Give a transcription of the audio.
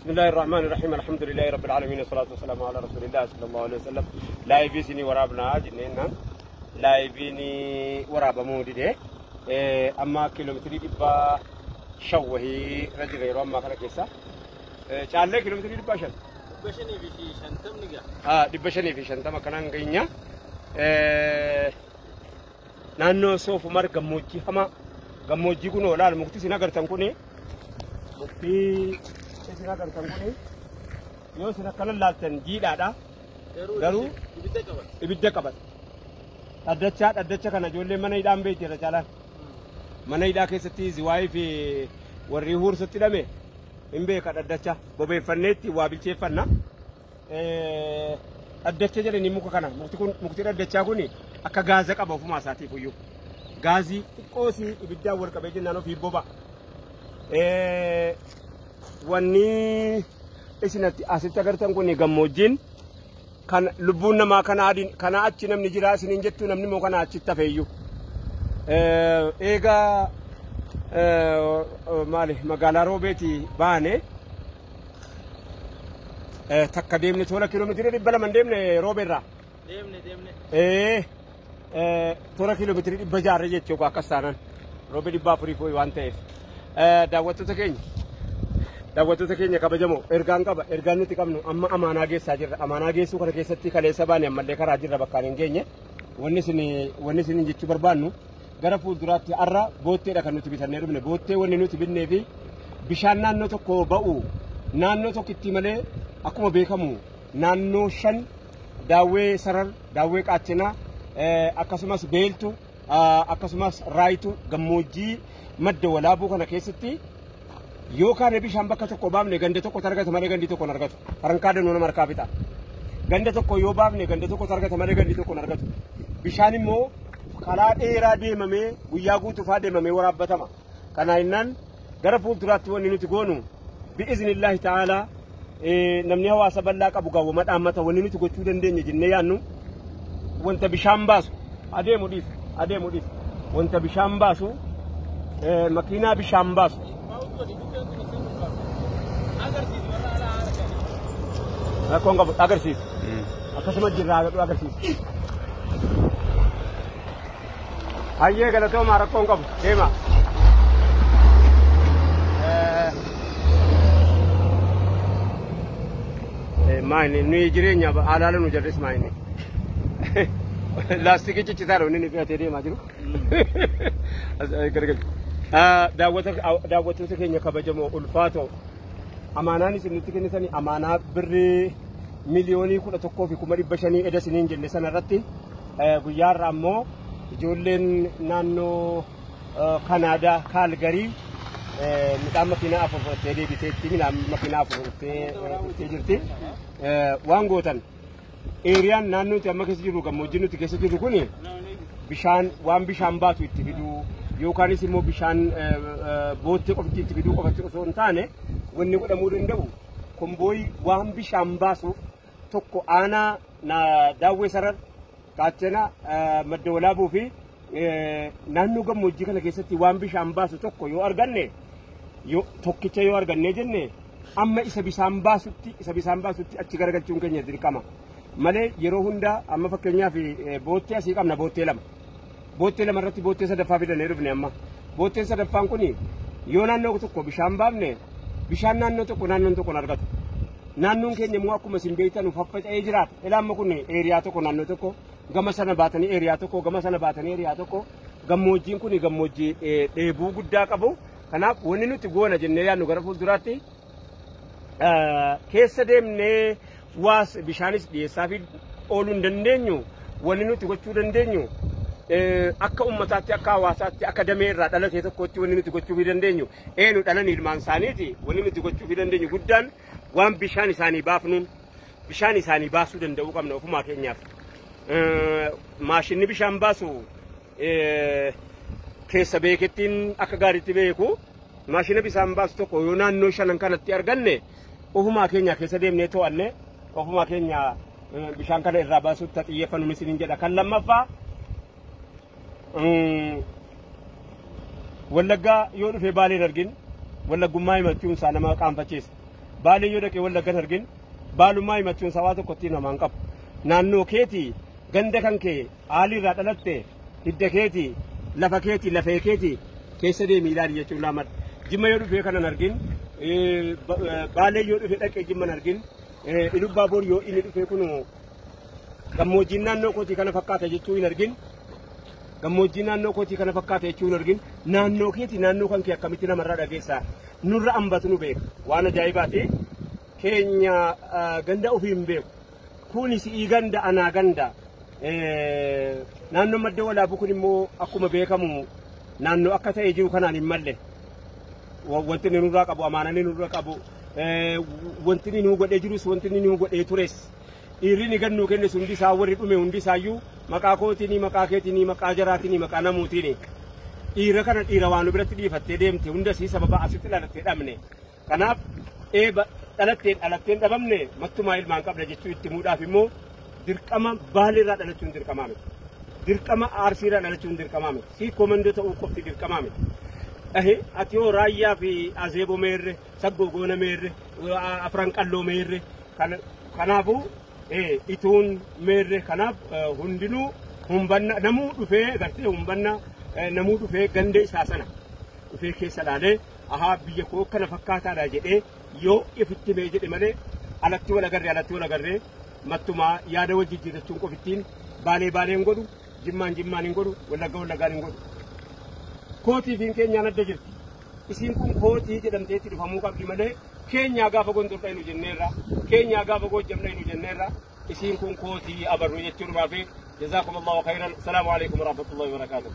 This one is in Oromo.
بسم الله الرحمن الرحيم الحمد لله رب العالمين والصلاة والسلام على رسول الله صلى الله عليه وسلم لا يبيسني ورابنا جنينا لا يبيني وراب مودي ده أما كيلومتري دبا شوهي رجل غيره أما كلا كيسا شالله كيلومتري دبا شن دبشني في شنتم نيجا دبشني في شنتم كنا نقينيا نانو سوف مار gammoojjii hama gammoojjii kun olaal mukti sin agartan kuni mukti sin agartan kuni yoo sin akkana laaltan jiidhaadha garuu ibidda qabat dhaddacha kana ijoollee mana hidhaan beekteera caalaan mana hidhaa keessatti ziwaayii fi warri huursatti hidhame hin beeka dhaddacha bobeeffanneetti waa bilcheeffanna dhaddacha jedhanii muka kana mukti dhaddachaa kuni akka gaaza qaba ofuma isaatiif iyyuu gaazii xiqqoosii ibiddaan wal qabee jennaan ofii boba wanni isinatti asitti agartan kun gammoojjiin kan lubbuun namaa kana achi namni jira isiniin jettuu namni moo kana achitti hafeeyyuu eegaa maali magaalaa roobeetii baane takka deemne tola kiiloomeetira 200 deemne roobeerraa deemne tola kiiloomeetira 600 jechuudha akka saanan roobee 400 waan ta'eef daawwattoota keenya kabajamoo ergaan nuti qabnu amma amaanaa geessaa jirra amaanaa geessuu kana keessatti kaleessa baane ammallee karaa jirra bakkaan hin geenye wanni isin jechuu barbaannu gara fuulduraatti har'a bootteedha kan nuti bitannee dhufne boottee wanni nuti binnee fi bishaan naannoo tokko ba'u naannoo tokkitti malee akkuma beekamu naannoo 5 daawwee sarar daawwee qaachinaa akkasumas beeltu akkasumas raayitu gammoojjii madda walaabuu kana keessatti yookaan bishaan bakka tokko baafne ganda tokko targata malee gandi tokko argatu farankaa danuu nama harkaa fixa ganda tokko yoo baafne ganda tokko targata malee gandi tokko argatu bishaan immoo karaa dheeraa deemamee guyyaa guutuufaa deemamee waraabbatama kana innaan gara fuulduraatti wanni nuti goonu bi'iznillaahi ta'aalaa namni hawaasa bal'aa qabu gaawwama dhaammata wanni nuti gochuu dandeenya jennee yaannu wanta bishaan baasu adeemu dhiis wanta bishaan baasu makiinaa bishaan baasu rakkoon qabu agarsiisu akkasuma jirraa gadhu agarsiisu hayyee galatoomaa rakkoon qabu deema maayini nuyi jireenya alaala nu jarris maayini laastikii ciccitaadha inni fe'atee deemaa jiru daawwattoota keenya kabajamoo ulfaatoo amaanaan isinitti kennitanii amaanaa birrii miliyoonii 11,500 eda isiniin jenne sanarratti guyyaarra ammoo ijoolleen naannoo Kanaadaa Kaalgarii midhaan makiinaa 4 fudhattee deebiteetti midhaan makiinaa 4 fudhattee jirti waan gootan eeriyaan naannootti amma keessa jiru gammoojjii nuti keessa jiru kun waan bishaan baatu itti fiduu yookaanis immoo bishaan boottee qofti itti fiduu qofatti osoo hin taane wanni godhamuu danda'u kombooyi waan bishaan baasuuf tokko aanaa daawwee sarar qaachana madda walaabuu fi naannoo gammoojjii kana keessatti waan bishaan baasu tokko yoo arganne tokkicha yoo arganne jenne amma isa bishaan baasutti achi garagalchuun keenya dirqama malee yeroo hunda amma fakkeenyaaf boottee asii qabna boottee lama irratti boottee sadaffaa fidannee dhufne amma bootteen sadaffaan kun yoo naannoo tokko bishaan baafne bishaan naannoo tokko argatu naannoon keenya immoo akkuma isin beektan faffaca'ee jiraata ilaamma kun eeriyaa tokko naannoo tokko gama sana baatanii eeriyaa tokko gama sana baatanii eeriyaa tokko gammoojjiin kun gammoojjii dheebuu guddaa qabu kanaaf wanni nuti goona jennee yaadnu gara fuulduraatti keessa deemnee waas bishaanis dhiyeessaa fi ooluu hin dandeenyu wanni nuti gochuu dandeenyu akka ummataatti akka hawaasaatti akka damee irraa dhalatee tokkotti wanni nuti gochuu fi dandeenyu eenu dhalan ilmaan isaaniiti wanni nuti gochuu fi dandeenyu guddaan waan bishaan isaanii baafnuun bishaan isaanii baasuu danda'uu qabna ofumaa keenyaaf maashinni bishaan baasu keessa beekettiin akka gaariitti beeku maashina bishaan baasu tokko yoo naannoo 5 kanatti arganne ofumaa keenya keessa deemnee to'anne ofumaa keenya bishaan kana irraa baasutti xiyyeeffannu isiniin jedha kan lammaffaa wallaggaa yoo dhufee baaleen argin wallaggummaa himachuun isaa nama qaanfachiisa baalee yoo dhaqee wallaggan argin baalummaa himachuun sawaa tokkotti namaan qabu naannoo keetii ganda kan kee haalirraa dhalatte hidda keetii lafa keetii lafee keetii keessa deemii ilaali jechuun laamad jimma yoo dhufee kanan argin baalee yoo dhufee dhaqee jimman argin ilubbaa boor yoo inni dhufee kun gammoojjiin naannoo kootii kana fakkaata jechuu hin argin gammoojjiin naannoo kootii kana fakkaata jechuu hin argin naannoo keetii naannoo kan kee akkamitti namarraa dhageessaa nurra hambatu nu beeku waan ajaa'ibaati keenya ganda ofii hin beeku kuni si'ii ganda anaa ganda naannoo madda walaabuu kun immoo akkuma beekamu naannoo akka ta'e jiru kanaan hin malle wanti inni nurraa qabu amaananii nurraa qabu wanti inni nuu godhee jirus wanti inni nuu godhee tures dhiirri ni gannuu kennes hundi isaa warri dhume hundi isaayyuu maqaa kootiinii maqaa keetiinii maqaa jaraatinii maqaa namuutiini dhiira kana dhiira waan biratti dhiifattee deemte hunda sii sababa asitti dhalattee dhabne kanaaf dhalatteen dhabamne mattumaa ilmaan qabna jechuu itti muudhaaf immoo dirqama baalirraa dhalachuun dirqamaa miti dirqama aarsiirraa dhalachuun dirqamaa miti sii komandoo ta'uu qofti dirqamaa miti ati yoo raayyaa fi azeeboo meerre saggoo goona meerre afran qalloo meerre kanaafuu ituun meerre kanaaf hundinuu humbanna namuu dhufee gartee humbanna namuu dhufee ganda isaa sana dhufee keessa laalee ahaa biyya koo kana fakkaataadha jedhee yoo ifitti mee jedhe malee alatti wal agarree mattumaa yaada wajji jirachuun qofittiin baaleen godhu jimmaan hin godhu wallaggaan hin godhu kootii fi keenyaan adda jirti isiin kun kootii jedhamteetti dhufamuu qabdi malee keenyaa gaafa gondorra inu jenneerra keenyaa gaafa goojjamna inu jenneerra isiin kun kootii abarru jechuudha fi jazaakumullahu khairan salaamu alaykum wa rahmatullahi wa barakatuh